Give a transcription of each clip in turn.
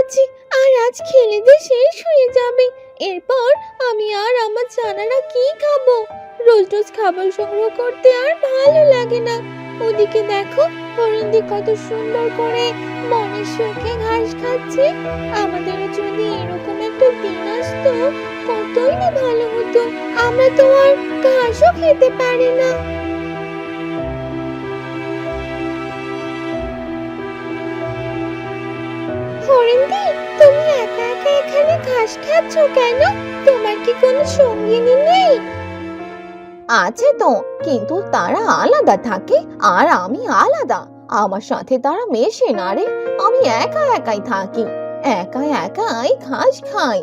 পেয়েছি, আর আজ খেলে যে শেষ হয়ে যাবে। এরপর আমি আর আমার ছানারা কি খাবো? রোজ রোজ খাবার সংগ্রহ করতে আর ভালো লাগে না। ওদিকে দেখো, হরিণদি কত সুন্দর করে মনের সুখে ঘাস খাচ্ছে। আমাদেরও যদি এরকম একটা দিন আসতো, কতই না ভালো হতো। আমরা তো আর ঘাসও খেতে পারি না। হরিণদি, তুমি একা একা এখানে ঘাস খাচ্ছ কেন? তোমার কি কোনো সঙ্গিনী নেই? আছে তো, কিন্তু তারা আলাদা থাকে আর আমি আলাদা। আমার সাথে তারা মেশে না রে। আমি একা একাই থাকি, একা একাই ঘাস খাই।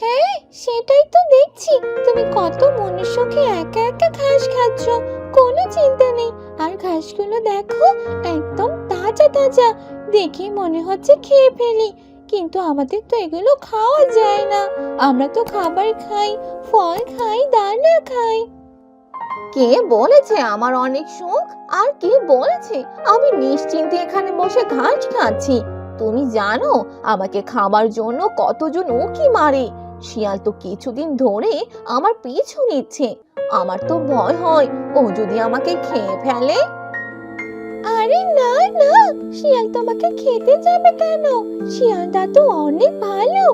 হ্যাঁ, সেটাই তো দেখছি। তুমি কত মনের সুখে একা একা ঘাস খাচ্ছ, কোনো চিন্তা নেই। আর ঘাসগুলো দেখো, একদম তাজা তাজা। দেখে মনে হচ্ছে খেয়ে ফেলি, কিন্তু আমাদের তো এগুলো খাওয়া যায় না। আমরা তো খাবার খাই, ফল খাই, দানা খাই। কে বলেছে আমার অনেক সুখ? আর কে বলেছে আমি নিশ্চিন্তে এখানে বসে ঘাস খাচ্ছি? তুমি জানো আমাকে খাবার জন্য কতজন উঁকি মারে। শিয়াল তো কিছুদিন ধরে আমার পিছু নিচ্ছে। আমার তো ভয় হয় ও যদি আমাকে খেয়ে ফেলে। আরে না না, শিয়াল তোমাকে খেতে যাবে কেন? শিয়ালটা তো অনেক ভালো,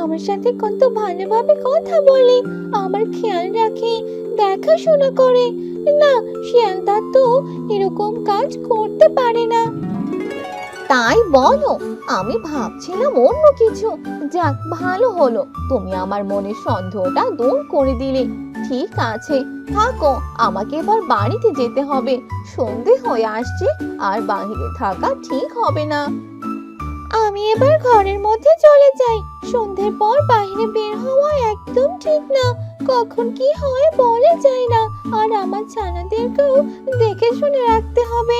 আমার সাথে কত ভালোভাবে কথা বলে, আমার খেয়াল রাখে, দেখাশোনা করে। না, শিয়ালটা তো এরকম কাজ করতে পারে না। তাই বলো? আমি ভাবছিলাম অন্য কিছু। যাক, ভালো হলো তুমি আমার মনের সন্দেহটা দূর করে দিলে। ঠিক আছে, থাকো, আমাকে এবার বাড়িতে যেতে হবে। সন্ধে হয়ে আসছে, আর বাইরে থাকা ঠিক হবে না। আমি এবার ঘরের মধ্যে চলে যাই। সন্ধ্যের পর বাইরে বের হওয়া একদম ঠিক না। কখন কি হয় বলা যায় না। আর আমার ছানাদেরকেও দেখে শুনে রাখতে হবে।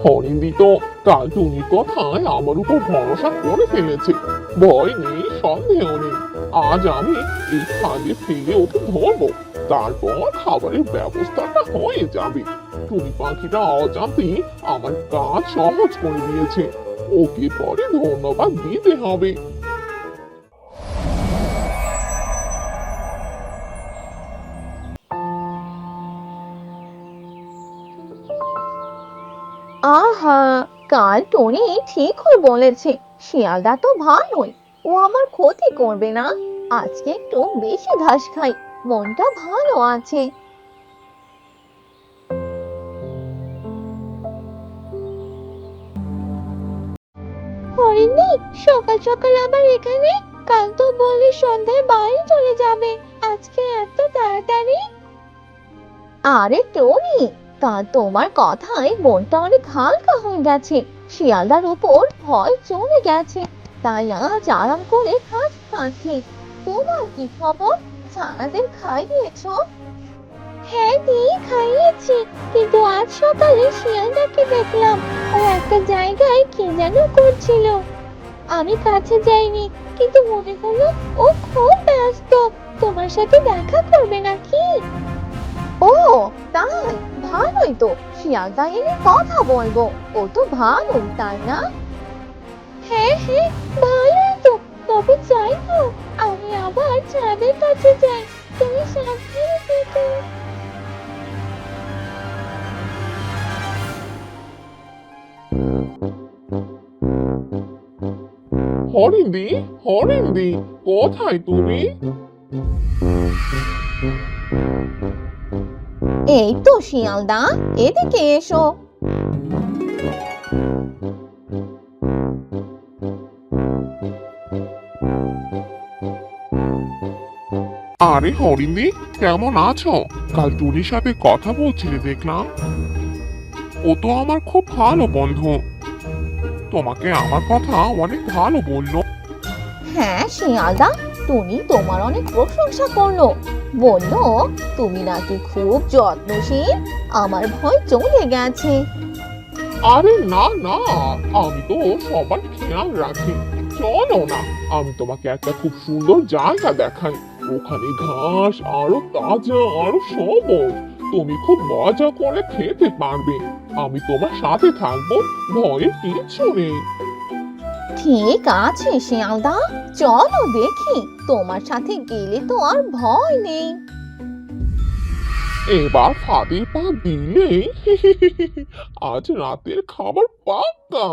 হরিণদি তো তার টুনির কথায় আমার উপর ভরসা করে ফেলেছে। ভয় নেই, সন্দেহ নেই। আজ আমি এই খাদে ফেলে ওকে ধরবো, তারপর খাবারের ব্যবস্থাটা হয়ে যাবে। টুনি পাখিটা অজান্তেই আমার কাজ সহজ করে দিয়েছে। ওকে পরে ধন্যবাদ দিতে হবে। আহা, কাল টনি ঠিকই বলেছে। শিয়ালদা তো ভালোই, ও আমার ক্ষতি করবে না। আজকে একটু বেশি ঘাস খাই, মনটা ভালো আছে। হরিণী, সকাল সকাল আবার এখানে? কাল তো বললে সন্ধ্যায় বাড়ি চলে যাবে, আজকে এত তাড়াতাড়ি? আরে টনি, তা তোমার কথায় মনটা অনেক হালকা হয়ে গেছে। শিয়ালদার উপর ভয় চলে গেছে, তাই আজ আরাম করে ঘাস খাচ্ছি। তোমার কি খবর? ছানাদের খাইয়েছো? হ্যাঁ দি, খাইয়েছি। কিন্তু আজ সকালে শিয়ালটাকে দেখলাম, ও একটা জায়গায় কি যেন করছিল। আমি কাছে যাইনি, কিন্তু মনে হলো ও খুব ব্যস্ত। তোমার সাথে দেখা করবে নাকি? ও তাই, ভালোই তো। শিয়ালদা এলে কথা বলবো। ও তো ভালোই, তাই না? হ্যাঁ হ্যাঁ, ভালোই তো। তবে চাই তো আমি আবার চাঁদের কাছে যাই। তুমি সাবধানে হরিণদি, হরিণদি, কোথায় তুমি? এই তো শিয়ালদা, এদিকে এসো। আরে হরিণদি, কেমন আছো? কাল টুনির সাথে কথা বলছিলে দেখলাম। ও তো আমার খুব ভালো বন্ধু, তোমাকে আমার কথা অনেক ভালো বললো। হ্যাঁ শিয়ালদা, টুনি তোমার অনেক প্রশংসা করলো, বললো তুমি নাকি খুব যত্নশীল। আমার ভয় চলে গেছে। আরে না না, আমি তো সবার খেয়াল রাখি। চলো না, আমি তোমাকে একটা খুব সুন্দর জায়গা দেখাই। ওখানে ঘাস আরো তাজা আরো সবল, তুমি খুব মজা করে খেতে পারবে। আমি তোমার সাথে থাকবো, ভয়ের কিচ্ছু নেই। ঠিক আছে শিয়ালদা, চলো দেখি, তোমার সাথে গেলে তো আর ভয় নেই। এবার ফাঁদে পা দিলেই আজ রাতের খাবার পাক্কা।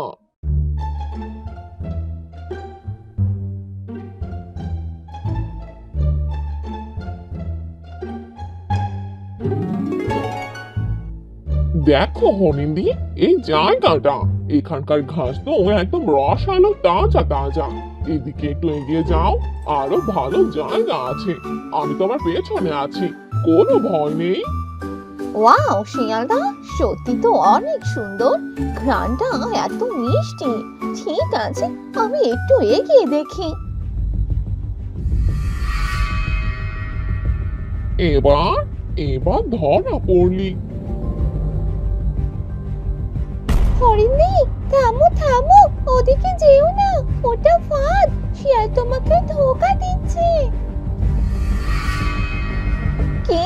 দেখো হরিণদি, এই জায়গাটা, এখানকার ঘাস তো একদম রসালো তাজা তাজা। এদিকে একটু এগিয়ে যাও, আরো ভালো জায়গা আছে। আমি তোমার পেছনে আছি, কোনো ভয় নেই। ওয়াও শিয়ালদা, সত্যি তো অনেক সুন্দর, ঘ্রাণটা এত মিষ্টি। ঠিক আছে, আমি একটু এগিয়ে দেখি। এবার এবার ধরা পড়লি। হরিণী, থামো থামো, ওদিকে যেও না, ওটা ফাঁদ। শিয়াল তোমাকে ধোকা দিচ্ছে। কে?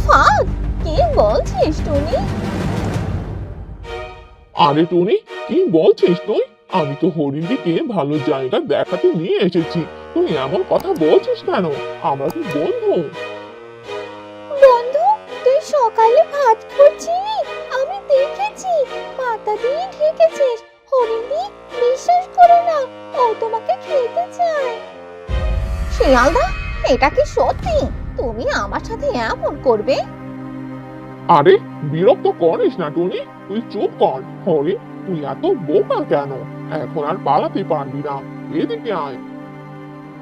ফাঁদ? কে বলছিস টুনি? আরে টুনি, কি বলছিস তুই? আমি তো হরিণদিকে ভালো জায়গা দেখাতে নিয়ে এসেছি, তুই এমন কথা বলছিস কেন? আমরা তো বন্ধু। বন্ধু, তুই সকালে ভাত খুঁড়ছিলি, আমি দেখেছি। পাতা দিয়ে ঢেকেছিস। হরিণী, বিশ্বাস করো না, ও তোমাকে খেতে চায়। শিয়ালদা, এটা কি সত্যি? তুমি আমার সাথে এমন করবে? আরে বিরক্ত করিস না টুনি, তুই চুপ কর। হরিণ, তুই এত বোকা কেন? এখন আর পালাতে পারবি না, এদিকে আয়।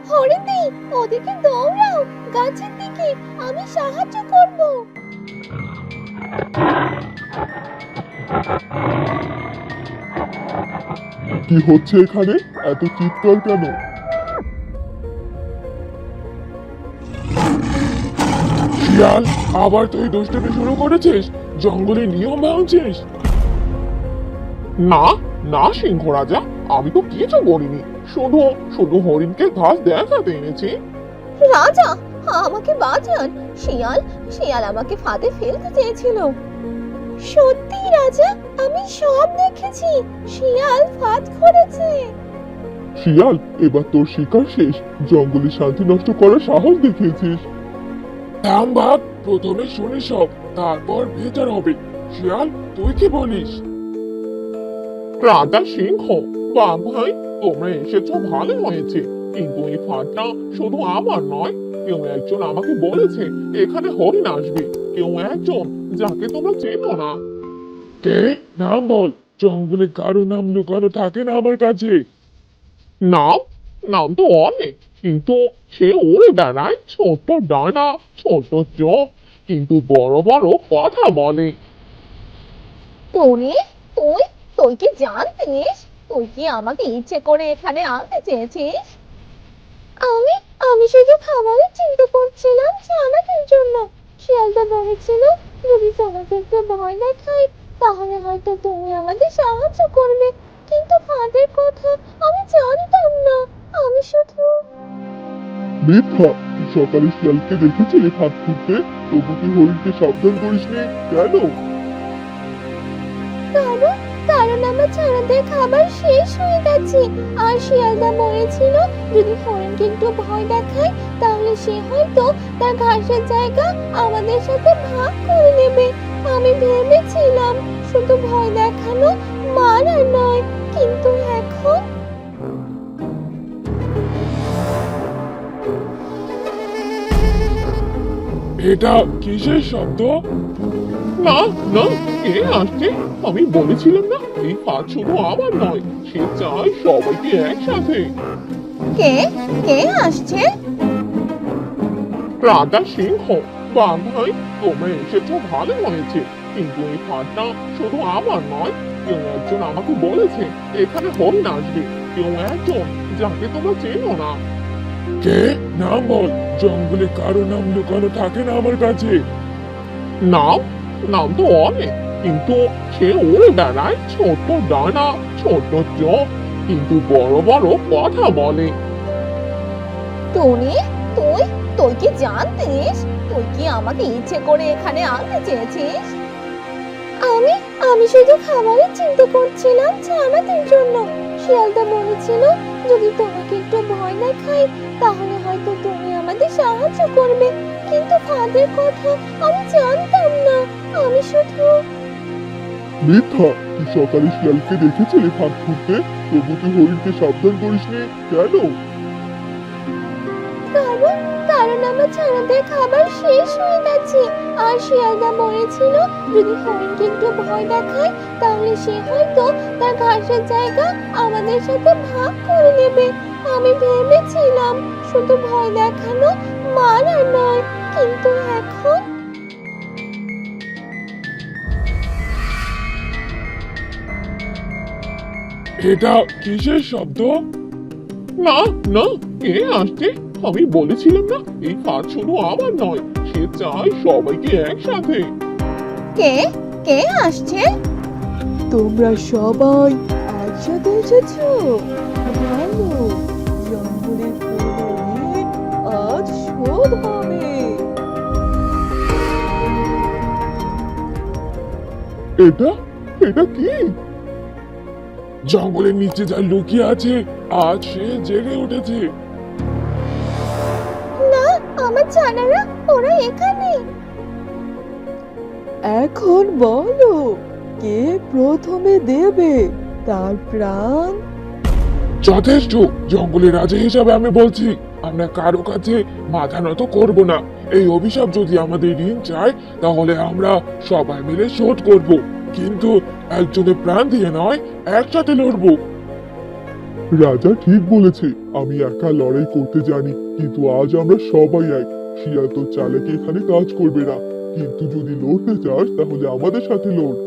হরিণী, ওদিকে দৌড়াও, গাছের দিকে, আমি সাহায্য করব। কি হচ্ছে এখানে? এত চিৎকার কেন? শিয়াল, আবার তুই দুষ্টুমি শুরু করেছিস? জঙ্গলের নিয়ম ভাঙছিস? না না সিংহ রাজা, আমি তো কিছু বলিনি, শুধু শুধু হরিণকে ঘাস দেখাতে এনেছি। রাজা, আমাকে বাঁচান। শিয়াল শিয়াল আমাকে ফাঁদে ফেলতে চেয়েছিল। সত্যি রাজা, আমি সব দেখেছি। শিয়াল ফাঁদ করেছে। শিয়াল, এবার তোর শিকার শেষ। জঙ্গলের শান্তি নষ্ট করার সাহস দেখিয়েছিস। থাম ভাগ, প্রথমে শুনি সব, তারপর বিচার হবে। শিয়াল, তুই কি বলিস? রাজা সিংহ, বাঘ ভাই, তোমরা এসেছো ভালো হয়েছে, কিন্তু এই ফাঁদটা শুধু আমার নয়। কেউ একজন আমাকে বলেছে এখানে হরিণ আসবে, কেউ একজন যাকে তোমরা চেনো না। কে? নাম বল। জঙ্গলে কারো নাম লুকানো থাকে না আমার কাছে। নাম? নাম তো অনেক, কিন্তু সে উড়ে বেড়ায়, ছোট্ট ডানা, ছোট চোখ, কিন্তু বড় বড় কথা বলে। টুনি, তুই তুই কি জানতিস? তুই কি আমাকে ইচ্ছে করে এখানে আনতে চেয়েছিস? আমি আমি শুধু খাবারের চিন্তা করছিলাম জানাতের জন্য। শিয়ালটা বলেছিল যদি তোমাকে একটু ভয় দেখাই, তাহলে হয়তো তুমি আমাদের সাহায্য করবে। কিন্তু ফাঁদের কথা আমি জানতাম না। আমি শুধু মিথ্যা, সকালে শিয়ালকে দেখেছিলে ফাঁদ খুঁড়তে, তবু তুই হরিণকে সাবধান করিসনি কেন? কারণ কারণ আমার ছানাদের খাবার শেষ হয়ে গেছে। আর শিয়ালদা বলেছিল যদি হরিণকে একটু ভয় দেখায়, তাহলে সে হয়তো তার ঘাসের জায়গা আমাদের সাথে ভাগ করে নেবে। আমি ভেবেছিলাম শুধু ভয় দেখানো, মারা নয়। কিন্তু এখন এটা কিসের শব্দ? না না, কে আসছে? আমি বলেছিলাম না এই ফাঁদ শুধু আমার নয়, সে চায় সবাইকে একসাথে। কে কে আসছে? রাজা সিংহ, বাঘ ভাই, তোমরা এসেছো ভালো হয়েছে, কিন্তু এই ফাঁদটা শুধু আমার নয়। কেউ একজন আমাকে বলেছে এখানে হরিণ আসবে, কেউ একজন যাকে তোমরা চেনো না। কে? নাম বল। জঙ্গলে কারো নাম লুকানো থাকে না আমার কাছে। নাম? নাম তো অনেক, কিন্তু সে উড়ে বেড়ায়, ছোট্ট ডানা, ছোট্ট চোখ, কিন্তু বড় বড় কথা বলে। টনি, তুই তুই কি জানতিস? তুই কি আমাকে ইচ্ছে করে এখানে আনতে চেয়েছিস? আমি আমি শুধু খাবারের চিন্তা করছিলাম ছানাদের জন্য। শিয়ালদা বলেছিল যদি তোমাকে একটু ভয় দেখাই তাহলে হয়তো তুমি আমাদের সাহায্য করবে, কিন্তু ফাঁদের কথা আমি জানতাম না। আমি শুধু মিথ্যা, তুই সকালে শিয়ালকে দেখেছিলি ফাঁদ খুঁড়তে, তবু তুই হরিণকে সাবধান করিসনি কেন? কারণ কারণ আমার ছানাদের খাবার শেষ হয়ে গেছে, আর শিয়ালদা বলেছিল যদি হরিণকে একটু ভয় দেখায় তাহলে সে হয়তো তার ঘাসের জায়গা আমাদের সাথে ভাগ করে নেবে। আমি ভেবেছিলাম শুধু ভয় দেখানো মারা নয়, কিন্তু এখন এটা কিসের শব্দ? না না, কে আসছে? আমি বলেছিলাম না এই ফাঁদ শুধু আমার নয়, সে চায় সবাইকে একসাথে। কে কে আসছে? তোমরা সবাই একসাথে এসেছো? ভালো, জঙ্গলের কোনো ঋণ আজ শোধ হবে। এটা এটা কি? জঙ্গলের নিচে যা লুকিয়ে আছে আজ সে জেগে উঠেছে। না, আমার ছানারা ওরা এখানে। এখন বলো, কে প্রথমে দেবে তার প্রাণ? যথেষ্ট, জঙ্গলের রাজা হিসাবে আমি বলছি, আমরা কারো কাছে মাথা নত করব না। এই অভিশাপ যদি আমাদের ঋণ চায় তাহলে আমরা সবাই মিলে শোধ করব, কিন্তু একজনের প্রাণ দিয়ে নয়, একসাথে লড়বো। রাজা ঠিক বলেছে, আমি একা লড়াই করতে জানি, কিন্তু আজ আমরা সবাই এক। শিয়াল তো চালাকি এখানে কাজ করবে না, কিন্তু যদি লড়তে চাস তাহলে আমাদের সাথে লড়।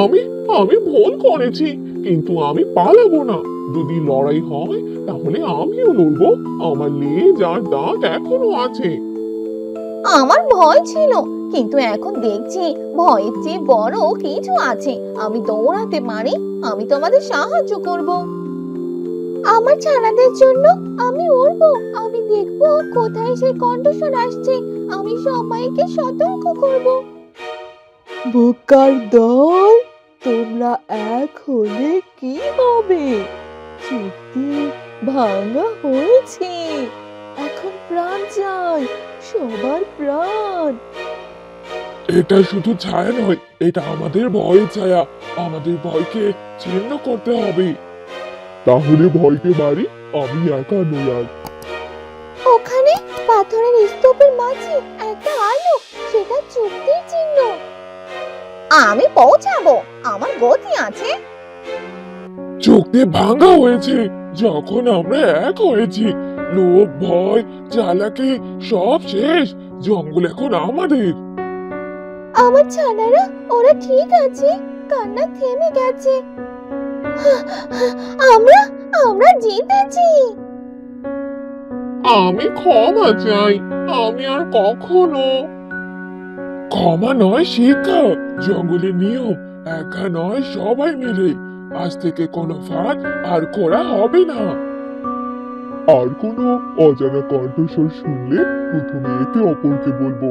আমি আমি ভুল করেছি, কিন্তু আমি পালাবো না। যদি লড়াই হয় তাহলে আমিও লড়বো, আমার লেজ আর দাঁত এখনো আছে। আমার ভয় ছিল, কিন্তু এখন দেখছি ভয়ের চেয়ে বড় কিছু আছে। আমি দৌড়াতে পারি, আমি তোমাদের সাহায্য করব। আমার ছানাদের জন্য আমি উড়বো, আমি দেখবো কোথায় সেই কণ্ঠস্বর আসছে, আমি সবাইকে সতর্ক করব। বোকার দল, তোমরা এক হলে কি হবে? চুক্তি ভাঙা হয়েছে, এখন প্রাণ চাই, সবার প্রাণ। এটা শুধু ছায়া নয়, এটা আমাদের ভয়ের ছায়া। আমাদের ভয়কে ছিন্ন করতে হবে। তাহলে ভয়কে মারি, আমি একা নই আর। ওখানে পাথরের স্তূপের মাঝে একটা আলো, সেটা চুক্তির চিহ্ন। আমি পৌঁছাবো, আমার গতি আছে। চুক্তি ভাঙা হয়েছে যখন আমরা এক হয়েছি। লোভ, ভয়, চালাকি সব শেষ। জঙ্গল এখন আমাদের। আমার ছানারা ওরা ঠিক আছে, কান্না থেমে গেছে। আমরা আমরা জিতেছি। আমি ক্ষমা চাই, আমি আর কখনো। ক্ষমা নয়, শিক্ষা। জঙ্গলের নিয়ম, একা নয়, সবাই মিলে। আজ থেকে কোনো ফাঁদ আর করা হবে না। আর কোনো অজানা কণ্ঠস্বর শুনলে প্রথমে একে অপরকে বলবো,